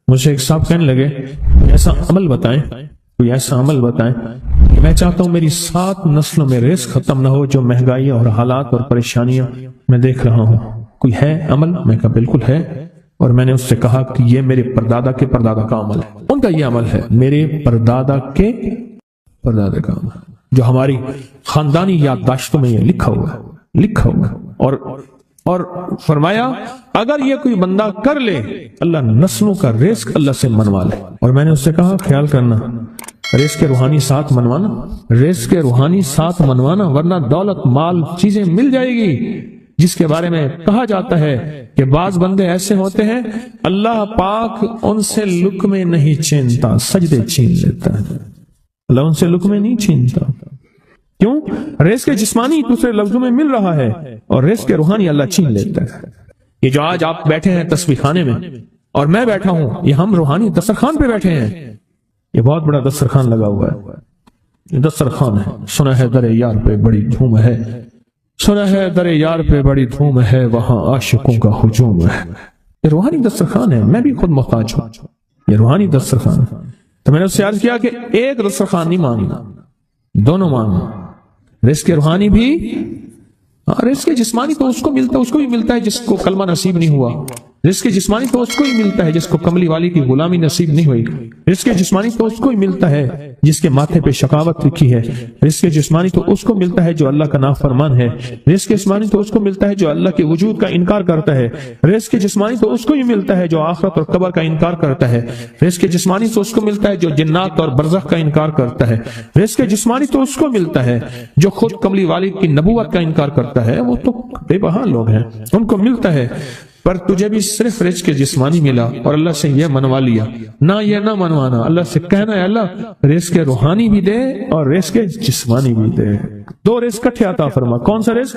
مجھے ایک صاحب کہنے لگے ایسا عمل بتائیں، کوئی ایسا عمل بتائیں کہ میں چاہتا ہوں میری 7 نسلوں میں رزق ختم نہ ہو، جو مہنگائی اور حالات اور پریشانیاں میں دیکھ رہا ہوں، کوئی ہے عمل؟ میں کہا بالکل ہے، اور میں نے اس سے کہا کہ یہ میرے پردادا کے پردادا کا عمل ہے، ان کا یہ عمل ہے، میرے پردادا کے پردادا کا عمل، جو ہماری خاندانی یادداشتوں میں یہ لکھا ہوا ہے، اور فرمایا اگر یہ کوئی بندہ کر لے اللہ نسلوں کا رزق اللہ سے منوا لے۔ اور میں نے اس سے کہا خیال کرنا، رزق کے روحانی ساتھ منوانا، رزق کے روحانی ساتھ منوانا، ورنہ دولت مال چیزیں مل جائے گی، جس کے بارے میں کہا جاتا ہے کہ بعض بندے ایسے ہوتے ہیں اللہ پاک ان سے لقمے نہیں چھینتا، سجدے چھین لیتا ہے، اللہ ان سے لقمے نہیں چھینتا۔ کیوں؟ رزق جسمانی دوسرے لفظوں میں مل رہا ہے، اور رزق روحانی اللہ چھین لیتا ہے۔ یہ جو آج آپ بیٹھے ہیں تسبیح خانے میں اور میں بیٹھا ہوں، یہ ہم روحانی دسترخوان پہ بیٹھے ہیں، یہ بہت بڑا دسترخوان لگا ہوا ہے، یہ دسترخوان ہے۔ سنا ہے در یار پہ بڑی دھوم ہے، سنا ہے در یار پہ بڑی دھوم ہے، وہاں عاشقوں کا ہجوم ہے۔ یہ روحانی دسترخوان ہے، میں بھی خود محتاج ہوں، یہ روحانی دسترخوان ہے۔ تو میں نے اس سے عرض کیا کہ ایک دسترخوان نہیں مانگنا، دونوں مانگنا، رزق روحانی بھی، رزق جسمانی تو اس کو ملتا ہے، اس کو بھی ملتا ہے جس کو کلمہ نصیب نہیں ہوا، رزق جسمانی تو اس کو ہی ملتا ہے جس کو کملی والی کی غلامی نصیب نہیں ہوئی، رزق جسمانی تو اس کو ہی ملتا ہے جس کے ماتھے پہ شقاوت لکھی ہے، رزق جسمانی تو اس کو ملتا ہے جو اللہ کا نافرمان ہے، رزق جسمانی تو اس کو ملتا ہے جو اللہ کے وجود کا انکار کرتا ہے، رزق جسمانی تو اس کو ہی ملتا ہے جو آخرت اور قبر کا انکار کرتا ہے، رزق جسمانی تو اس کو ملتا ہے جو جنات اور برزخ کا انکار کرتا ہے، رزق جسمانی تو اس کو ملتا ہے جو خود کملی والی کی نبوت کا انکار کرتا ہے، وہ تو بے بہا لوگ ہیں، ان کو ملتا ہے۔ پر تجھے بھی صرف رزق جسمانی ملا اور اللہ سے یہ منوا لیا، نہ یہ نہ منوانا، اللہ سے کہنا ہے اللہ رزق روحانی بھی دے اور رزق جسمانی بھی دے، 2 رزق کٹھے عطا فرما، کون سا رزق؟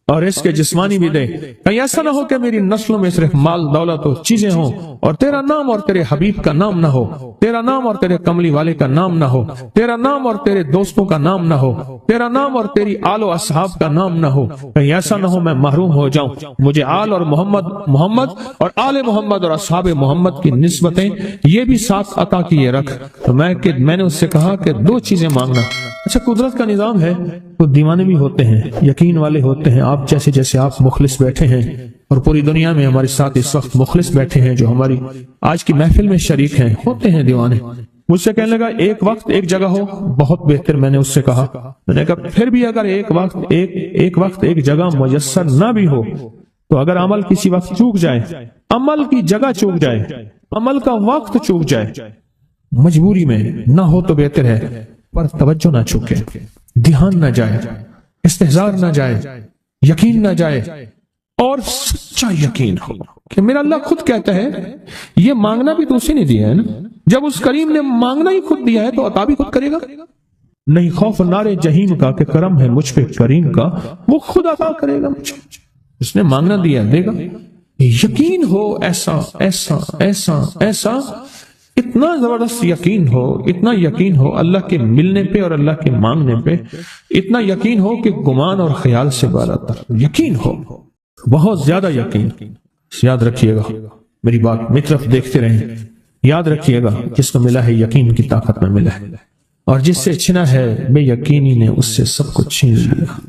اور رزق جسمانی بھی دے۔ کہیں ایسا نہ ہو کہ میری نسلوں میں صرف مال دولت اور چیزیں ہوں اور تیرا نام اور تیرے حبیب کا نام نہ ہو، تیرا نام اور تیرے کملی والے کا نام نہ ہو، تیرا نام اور تیرے دوستوں کا نام نہ ہو، تیرا نام اور تیری آل و اصحاب کا نام نہ ہو، کہیں ایسا نہ ہو میں محروم ہو جاؤں۔ مجھے آل اور محمد اور آل محمد اور اصحاب محمد کی نسبتیں یہ بھی ساتھ عطا کیے رکھ۔ تو میں نے اس سے کہا کہ 2 چیزیں مانگنا۔ اچھا قدرت کا نظام ہے، تو دیوانے بھی ہوتے ہیں، یقین والے ہوتے ہیں، آپ جیسے آپ مخلص بیٹھے ہیں، اور پوری دنیا میں ہمارے ساتھ اس وقت مخلص بیٹھے ہیں جو ہماری آج کی محفل میں شریک ہیں، ہوتے ہیں دیوانے۔ مجھ سے کہنے لگا ایک وقت ایک جگہ ہو، بہت بہتر۔ میں نے اس سے کہا، میں نے کہا پھر بھی اگر ایک وقت ایک جگہ میسر نہ بھی ہو، تو اگر عمل کسی وقت چوک جائے، عمل کی جگہ چوک جائے، عمل کا وقت چوک جائے، مجبوری میں نہ ہو تو بہتر ہے، پر توجہ نہ چوکے، دھیان نہ جائے، استحضار نہ جائے، یقین نہ جائے، اور سچا یقین ہو کہ میرا اللہ خود کہتا ہے یہ مانگنا بھی تو اسی نے دیا ہے نا، جب اس کریم نے مانگنا ہی خود دیا ہے تو عطا بھی خود کرے گا۔ نہیں خوف نارے جہیم کا کہ کرم ہے مجھ پہ کریم کا، وہ خود عطا کرے گا مجھے، اس نے مانگنا دیا دے گا۔ یقین ہو ایسا ایسا ایسا ایسا، اتنا زبردست یقین ہو، اتنا یقین ہو اللہ کے ملنے پہ اور اللہ کے مانگنے پہ، اتنا یقین ہو کہ گمان اور خیال سے بالاتر یقین ہو، بہت زیادہ یقین۔ یاد رکھیے گا میری بات، میری طرف دیکھتے رہیں، یاد رکھیے گا جس کو ملا ہے یقین کی طاقت میں ملا ہے، اور جس سے چھنا ہے بے یقینی نے اس سے سب کچھ چھین لیا،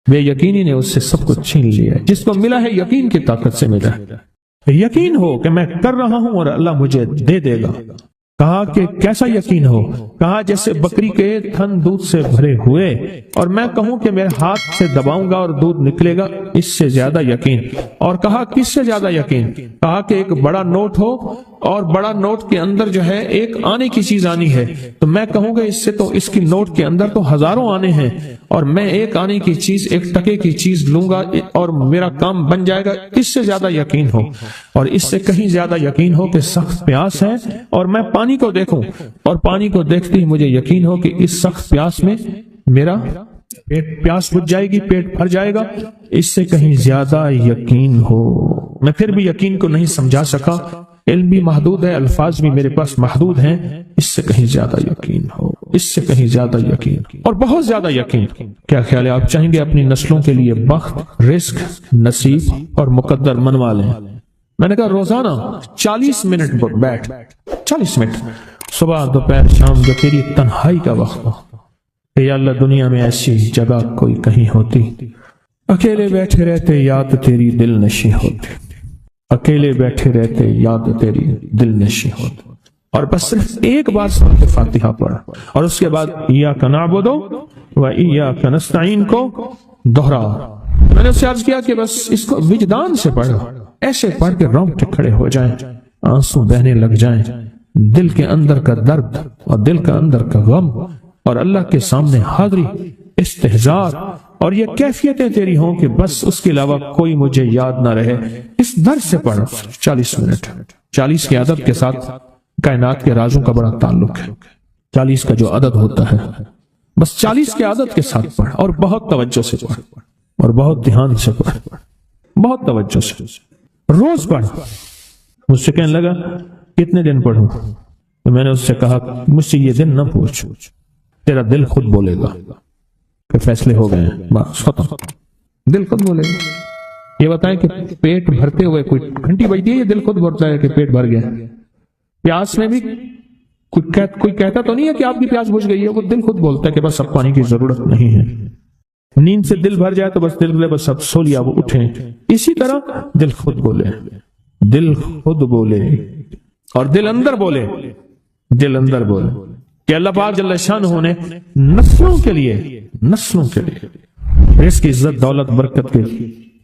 بے یقینی نے اس سے سب کچھ چھین لیا، جس کو ملا ہے یقین کی طاقت سے ملا ہے۔ یقین ہو کہ میں کر رہا ہوں اور اللہ مجھے دے دے گا۔ کہا کہ کیسا یقین ہو؟ کہا جیسے بکری کے تھن دودھ سے بھرے ہوئے اور میں کہوں کہ میرے ہاتھ سے دباؤں گا اور دودھ نکلے گا، اس سے زیادہ یقین۔ اور کہا کس سے زیادہ یقین؟ کہا کہ ایک بڑا نوٹ ہو اور بڑا نوٹ کے اندر جو ہے ایک آنے کی چیز آنی ہے، تو میں کہوں گا اس سے تو اس کی نوٹ کے اندر تو ہزاروں آنے ہیں، اور میں ایک آنے کی چیز، ایک ٹکے کی چیز لوں گا اور میرا کام بن جائے گا۔ اس سے زیادہ یقین ہو، اور اس سے کہیں زیادہ یقین ہو کہ سخت پیاس ہے اور میں پانی کو دیکھوں، اور پانی کو دیکھتے ہی مجھے یقین ہو کہ اس سخت پیاس میں میرا پیاس بجھ جائے گی، پیٹ بھر جائے گا۔ اس سے کہیں زیادہ یقین ہو۔ میں پھر بھی یقین کو نہیں سمجھا سکا، علم بھی محدود ہے، الفاظ بھی میرے پاس محدود ہیں۔ اس سے کہیں زیادہ یقین ہو، اس سے کہیں زیادہ یقین اور بہت زیادہ یقین۔ کیا خیال ہے؟ آپ چاہیں گے اپنی نسلوں کے لیے بخت، رزق، نصیب اور مقدر منوا لیں؟ میں نے کہا روزانہ 40 منٹ بیٹھ، 40 منٹ صبح دوپہر شام جو تیری تنہائی کا وقت ہو، کہ یا اللہ دنیا میں ایسی جگہ کوئی کہیں ہوتی، اکیلے بیٹھے رہتے یاد تیری دل نشی ہوتی، اکیلے بیٹھے رہتے یاد تیری دل نشی ہوتی، اور بس صرف ایک بار سورۃ فاتحہ پڑھا اور اس کے بعد ایاک نعبد و ایاک نستعین کو دہرا۔ میں نے اس سے عرض کیا کہ بس اس کو وجدان سے پڑھو، ایسے پڑھ کے رونگٹے کھڑے ہو جائیں، آنسو بہنے لگ جائیں، دل کے اندر کا درد اور دل کا اندر کا غم اور اللہ کے سامنے حاضری، استحضار اور یہ کیفیتیں تیری ہوں کہ بس اس کے علاوہ کوئی مجھے یاد نہ رہے۔ اس درد سے پڑھو 40 منٹ۔ 40 کی عدد کے ساتھ کائنات کے رازوں کا بڑا تعلق ہے۔ 40 کا جو عدد ہوتا ہے بس 40 کے عدد کے ساتھ پڑھ، اور بہت توجہ سے پڑھ اور بہت دھیان سے پڑھ، بہت توجہ سے روز پڑھ۔ مجھ سے کہنے لگا کتنے دن پڑھوں؟ تو میں نے اس سے کہا مجھ سے یہ دن نہ پوچھ، تیرا دل خود بولے گا کہ فیصلے ہو گئے ہیں، بس ختم، دل خود بولے گا۔ یہ بتائیں کہ پیٹ بھرتے ہوئے کوئی گھنٹی بجتی ہے، یہ دل خود بولتا ہے کہ پیٹ بھر گیا۔ پیاس میں بھی کوئی کہتا تو نہیں ہے کہ آپ کی پیاس بجھ گئی ہے، وہ دل خود بولتا ہے کہ بس اب پانی کی ضرورت نہیں ہے۔ نیند سے دل بھر جائے تو بس دل بس اب سو لیا، وہ اٹھیں۔ اسی طرح دل خود بولے، دل خود بولے اور دل اندر بولے، دل اندر بولے کہ اللہ پاک جل شانہ نے نسلوں کے لیے رزق کی عزت دولت برکت کے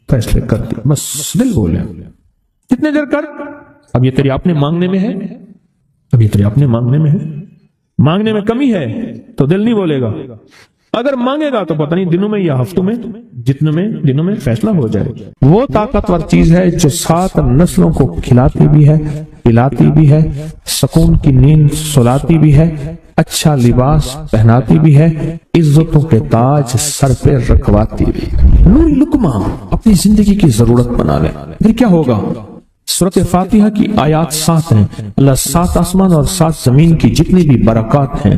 فیصلے کر دی، بس دل بولے۔ کتنے دیر کر؟ اب یہ تیری اپنے مانگنے میں ہے، اب یہ تیری اپنے مانگنے میں ہے۔ مانگنے میں کمی ہے تو دل نہیں بولے گا، اگر مانگے گا تو پتہ نہیں دنوں میں یا ہفتوں میں، جتنے دنوں میں فیصلہ ہو جائے گا۔ وہ طاقتور چیز ہے جو 7 نسلوں کو کھلاتی بھی ہے، پلاتی بھی ہے، سکون کی نیند سلاتی بھی ہے، اچھا لباس پہناتی بھی ہے، عزتوں کے تاج سر پہ رکھواتی بھی ہے۔ نوری لقمہ اپنی زندگی کی ضرورت بنا لے، پھر کیا ہوگا؟ سورۃ فاتحہ کی آیات 7 ہیں۔ اللہ 7 آسمان اور 7 زمین کی جتنی بھی برکات ہیں،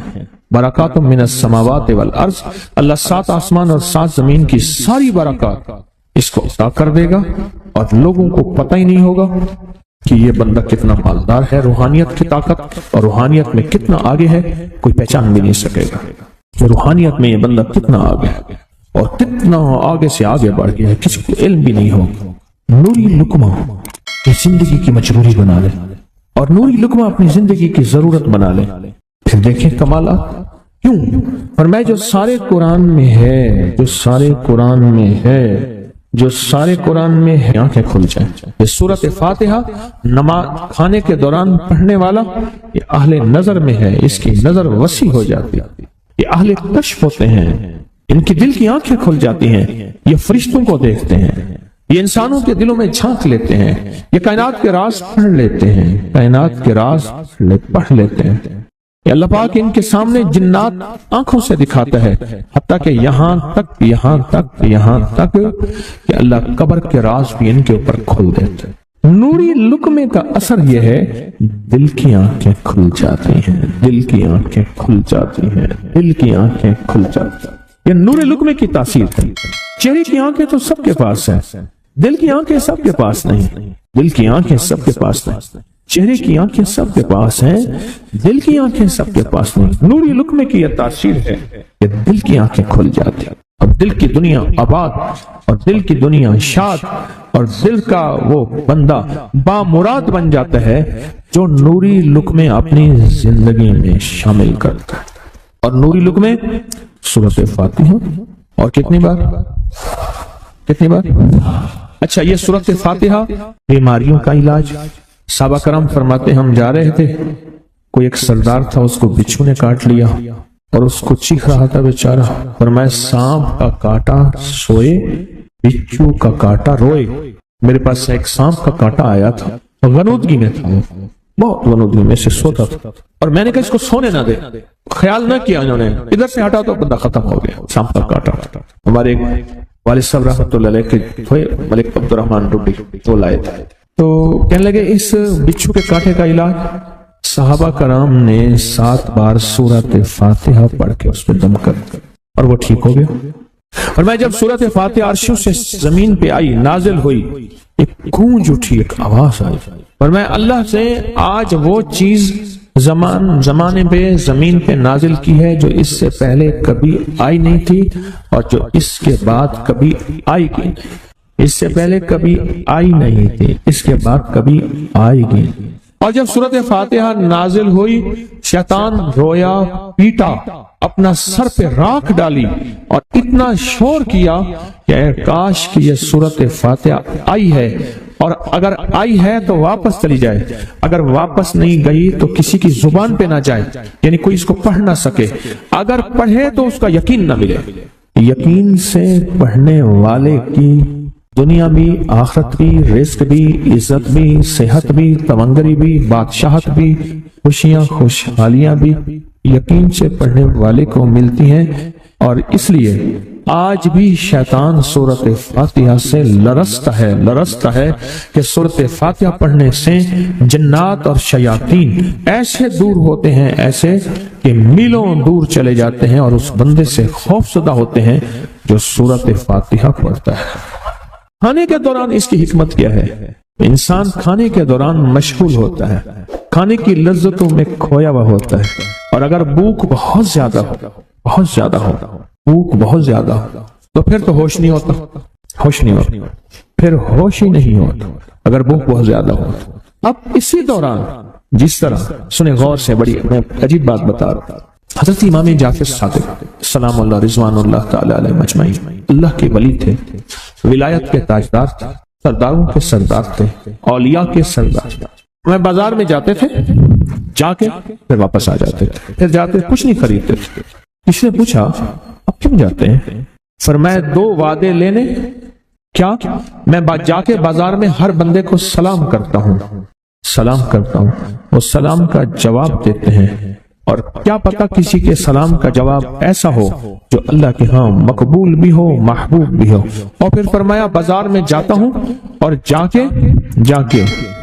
برکات من السماوات والارض، اللہ 7 آسمان اور 7 زمین کی ساری برکات اس کو عطا کر دے گا، اور لوگوں کو پتہ ہی نہیں ہوگا کہ یہ بندہ کتنا مالدار ہے، روحانیت کی طاقت اور روحانیت میں کتنا آگے ہے، کوئی پہچان بھی نہیں سکے گا کہ روحانیت میں یہ بندہ کتنا آگے ہے اور کتنا آگے سے آگے بڑھ گیا ہے، کسی کو علم بھی نہیں ہوگا۔ نوری لقمہ زندگی کی مجبوری بنا لے، اور نوری لقمہ اپنی زندگی کی ضرورت بنا لے، پھر دیکھیں کمالات۔ کیوں؟ اور میں جو سارے قرآن میں ہے، جو سارے قرآن میں ہے، جو سارے قرآن میں ہے، آنکھیں کھل جائیں۔ یہ سورۃ فاتحہ نماز کھانے کے دوران پڑھنے والا یہ اہل نظر میں ہے، اس کی نظر وسیع ہو جاتی ہے، یہ اہل کشف ہوتے ہیں، ان کی دل کی آنکھیں کھل جاتی ہیں، یہ فرشتوں کو دیکھتے ہیں، یہ انسانوں کے دلوں میں جھانک لیتے ہیں، یہ کائنات کے راز پڑھ لیتے ہیں، کائنات کے راز پڑھ لیتے ہیں۔ کہ اللہ پاک ان کے سامنے جنات آنکھوں سے دکھاتا ہے، حتیٰ کہ یہاں تک کہ اللہ قبر کے راز بھی ان کے اوپر کھول دیتے ہیں۔ نوری لقمے کا اثر یہ ہے دل کی آنکھیں کھل جاتی ہیں، دل کی آنکھیں کھل جاتی ہیں، دل کی آنکھیں کھل جاتی ہیں۔ یہ نور لقمے کی تاثیر ہے۔ چہرے کی آنکھیں تو سب کے پاس ہیں، دل کی آنکھیں سب کے پاس نہیں، دل کی آنکھیں سب کے پاس نہیں، چہرے کی آنکھیں سب کے پاس ہیں، دل کی آنکھیں سب کے پاس نہیں۔ نوری لقمے کی یہ تاثیر ہے کہ دل کی آنکھیں کھل جاتی ہیں اور دل کی دنیا آباد اور دل کی دنیا شاد اور دل کا وہ بندہ بامراد بن جاتا ہے جو نوری لقمے اپنی زندگی میں شامل کرتا ہے۔ اور نوری لقمے سورۃ فاتحہ اور کتنی بار؟ اچھا، یہ سورۃ فاتحہ بیماریوں کا علاج۔ صحابہ کرام فرماتے ہم جا رہے تھے، کوئی ایک سردار تھا، اس کو بچھو نے کاٹ لیا اور اس کو چیخ رہا تھا بیچارہ، فرمایا سانپ کا کاٹا سوئے، بچھو کا کاٹا روئے۔ میرے پاس ایک سانپ کا کاٹا آیا تھا، غنودگی میں تھا، بہت غنودگی میں سے سوتا تھا، اور میں نے کہا اس کو سونے نہ دے، خیال نہ کیا انہوں نے، ادھر سے ہٹا تو بندہ ختم ہو گیا، سانپ کا کاٹا۔ ہمارے والد صاحب رحمۃ اللہ علیہ کے تھے ملک عبد الرحمن ڈوڈی، وہ لائے تھے، تو کہنے لگے اس بچھو کے کاٹے کا علاج صحابہ کرام نے 7 بار سورۃ فاتحہ پڑھ کے اس پہ دم کر اور وہ ٹھیک ہو گیا۔ اور میں جب سورت فاتحہ عرشوں سے زمین پہ آئی، نازل ہوئی، ایک گونج اٹھی، ایک آواز آئی، اور میں اللہ سے آج وہ چیز زمانے پہ زمین پہ نازل کی ہے جو اس سے پہلے کبھی آئی نہیں تھی اور جو اس کے بعد کبھی آئے گی، اس سے پہلے کبھی آئی نہیں تھی، اس کے بعد کبھی آئے گی۔ اور جب سورت فاتحہ نازل ہوئی، شیطان رویا، پیٹا، اپنا سر پہ راکھ ڈالی اور اتنا شور کیا کہ اے کاش کہ یہ سورت فاتحہ آئی ہے، اور اگر آئی ہے تو واپس چلی جائے، اگر واپس نہیں گئی تو کسی کی زبان پہ نہ جائے، یعنی کوئی اس کو پڑھ نہ سکے، اگر پڑھے تو اس کا یقین نہ ملے۔ یقین سے پڑھنے والے کی دنیا بھی، آخرت بھی، رزق بھی، عزت بھی، صحت بھی، تمنگری بھی، بادشاہت بھی، خوشیاں خوشحالیاں بھی یقین سے پڑھنے والے کو ملتی ہیں۔ اور اس لیے آج بھی شیطان سورت فاتحہ سے لرزتا ہے کہ سورت فاتحہ پڑھنے سے جنات اور شیاطین ایسے دور ہوتے ہیں، ایسے کہ میلوں دور چلے جاتے ہیں، اور اس بندے سے خوف زدہ ہوتے ہیں جو سورت فاتحہ پڑھتا ہے۔ کھانے کے دوران اس کی حکمت کیا ہے؟ انسان کھانے کے دوران مشغول ہوتا ہے، کھانے کی لذتوں میں کھویا ہوا ہوتا ہے، اور اگر بھوک بہت زیادہ ہو، بھوک بہت زیادہ ہو تو پھر تو ہوش نہیں ہوتا، پھر ہوش ہی نہیں ہوتا اگر بھوک بہت زیادہ ہو۔ اب اسی دوران جس طرح سنیں غور سے، بڑی میں عجیب بات بتا رہا ہوں، حضرت امام جعفر صادق سلام اللہ رضوان اللہ تعالی علیہ مجمعین اللہ کے ولی تھے، ولایت کے تاجدار تھے، سرداروں کے سردار تھے، اولیاء کے سردار تھے۔ میں بازار میں جاتے تھے، جا کے پھر واپس آ جاتے تھے، پھر جاتے کچھ نہیں خریدتے تھے۔ کسی نے پوچھا اب کیوں جاتے ہیں؟ فرمایا 2 وعدے لینے، کیا میں جا کے بازار میں ہر بندے کو سلام کرتا ہوں، وہ سلام کا جواب دیتے ہیں، اور کیا پتہ کسی کے سلام کا جواب ایسا ہو جو اللہ کے ہاں مقبول بھی ہو، محبوب بھی ہو۔ اور پھر فرمایا بازار میں جاتا ہوں اور جا کے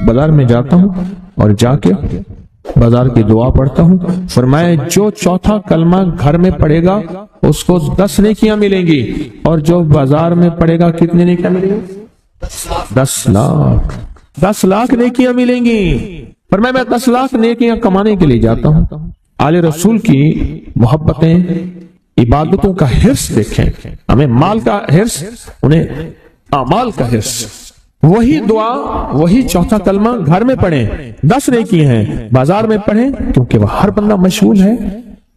بازار میں جاتا ہوں اور جا کے بازار کی دعا پڑھتا ہوں۔ فرمایا جو چوتھا کلمہ گھر میں پڑھے گا اس کو 10 نیکیاں ملیں گی، اور جو بازار میں پڑھے گا کتنی نیکیاں ملیں گی؟ 10 لاکھ نیکیاں ملیں گی۔ فرمایا میں 10 لاکھ نیکیاں کمانے کے لیے جاتا ہوں۔ آل رسول کی محبتیں، عبادتوں کا حرص دیکھیں، ہمیں مال کا حرص، انہیں اعمال کا حرص۔ وہی دعا، وہی چوتھا کلمہ گھر میں پڑھیں، 10 نیکی ہیں، بازار میں پڑھیں کیونکہ وہ ہر بندہ مشغول ہے،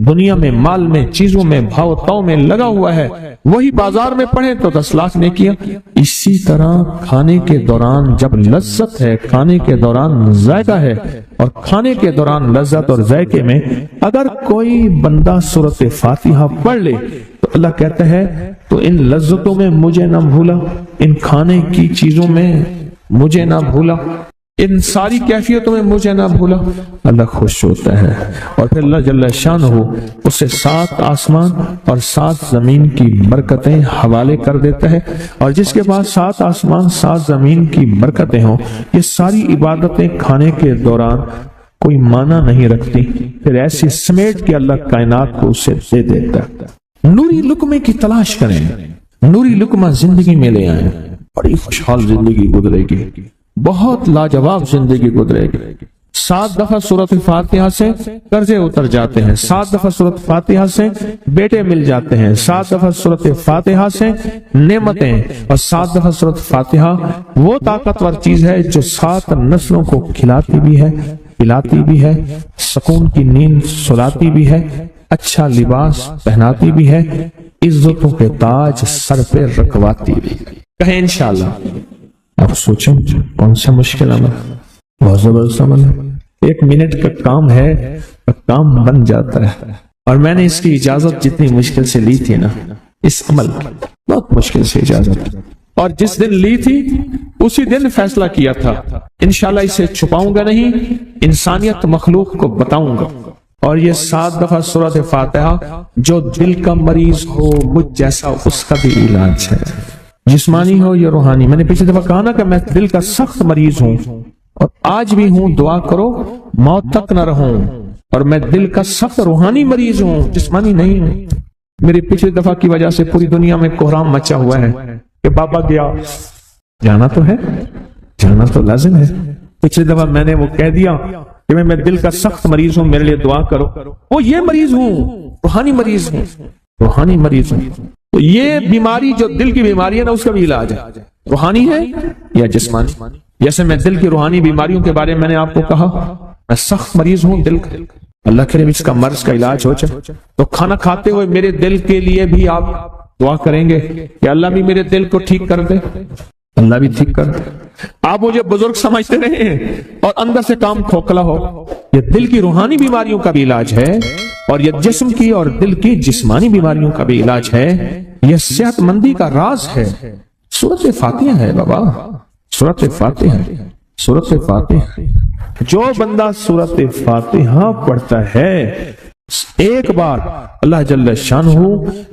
دنیا میں، مال میں، چیزوں میں، بھاؤ تاؤ میں لگا ہوا ہے، وہی بازار میں پڑھیں تو 10 لاکھ نیکیاں۔ اسی طرح کھانے کے دوران جب لذت ہے، کھانے کے دوران ذائقہ ہے، اور کھانے کے دوران لذت اور ذائقے میں اگر کوئی بندہ سورت فاتحہ پڑھ لے تو اللہ کہتا ہے تو ان لذتوں میں مجھے نہ بھولا، ان کھانے کی چیزوں میں مجھے نہ بھولا، ان ساری کیفیتوں میں مجھے نہ بھولا، اللہ خوش ہوتا ہے۔ اور پھر اللہ جل شانہ اسے 7 آسمان اور 7 زمین کی برکتیں حوالے کر دیتا ہے، اور جس کے پاس 7 آسمان 7 زمین کی برکتیں ہوں، یہ ساری عبادتیں کھانے کے دوران کوئی معنی نہیں رکھتی، پھر ایسی سمیٹ کے اللہ کائنات کو اسے دے دیتا ہے۔ نوری لقمے کی تلاش کریں، نوری لقمہ زندگی میں لے آئیں، بڑی خوشحال زندگی گزرے گی، بہت لاجواب زندگی گزرے گی۔ 7 دفعہ سورت فاتحہ سے قرضے اتر جاتے ہیں، 7 دفعہ سورت فاتحہ سے بیٹے مل جاتے ہیں، 7 دفعہ سورت فاتحہ سے نعمتیں، اور 7 دفعہ سورت فاتحہ وہ طاقتور چیز ہے جو 7 نسلوں کو کھلاتی بھی ہے، پلاتی بھی ہے، سکون کی نیند سلاتی بھی ہے، اچھا لباس پہناتی بھی ہے، عزتوں کے تاج سر پہ رکھواتی بھی۔ کہیں انشاءاللہ۔ آپ سوچیں کون سا مشکل عمل، بہت زبردست عمل ہے، 1 منٹ کا کام ہے، کام بن جاتا ہے۔ اور میں نے اس کی اجازت جتنی مشکل سے لی تھی نا، اس عمل کی بہت مشکل سے اجازت، اور جس دن لی تھی اسی دن فیصلہ کیا تھا انشاءاللہ اسے چھپاؤں گا نہیں، انسانیت مخلوق کو بتاؤں گا۔ اور یہ 7 دفعہ سورۃ فاتحہ جو دل کا مریض ہو مجھ جیسا اس کا بھی علاج ہے، جسمانی ہو یا روحانی۔ میں نے پچھلی دفعہ کہا نا کہ میں دل کا سخت مریض ہوں اور آج بھی ہوں، دعا کرو موت تک نہ رہوں، اور میں دل کا سخت روحانی مریض ہوں، جسمانی نہیں ہوں۔ میری پچھلی دفعہ کی وجہ سے پوری دنیا میں کوہرام مچا ہوا ہے کہ بابا گیا، جانا تو ہے، جانا تو لازم ہے۔ پچھلی دفعہ میں نے وہ کہہ دیا کہ میں دل کا سخت مریض ہوں، میرے لیے دعا کرو، وہ یہ مریض ہوں، روحانی مریض ہوں، روحانی مریض ہوں۔ تو یہ بیماری جو دل کی بیماری ہے نا، اس کا بھی علاج ہے، روحانی ہے یا جسمانی۔ جیسے میں دل کی روحانی بیماریوں کے بارے میں نے آپ کو کہا، میں سخت مریض ہوں دل کا، اللہ کرے اس کا مرض کا علاج ہو جائے۔ تو کھانا کھاتے ہوئے میرے دل کے لیے بھی آپ دعا کریں گے کہ اللہ بھی میرے دل کو ٹھیک کر دے، اللہ بھی ٹھیک کر دے۔ آپ مجھے بزرگ سمجھتے رہے اور اندر سے کام کھوکھلا ہو، یہ دل کی روحانی بیماریوں کا بھی علاج ہے، اور یہ جسم کی اور دل کی جسمانی بیماریوں کا بھی علاج ہے۔ یہ صحت مندی کا راز ہے۔ سورۃ فاتحہ ہے بابا، سورۃ فاتحہ، سورۃ فاتحہ۔ جو بندہ سورۃ فاتحہ پڑھتا ہے، ایک بار اللہ جل شانہ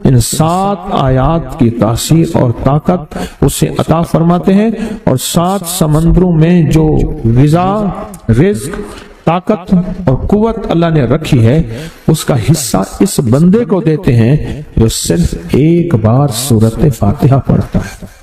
ان 7 آیات کی تاثیر اور طاقت اسے عطا فرماتے ہیں، اور 7 سمندروں میں جو غذا، رزق، طاقت اور قوت اللہ نے رکھی ہے، اس کا حصہ اس بندے کو دیتے ہیں جو صرف ایک بار سورۃ فاتحہ پڑھتا ہے۔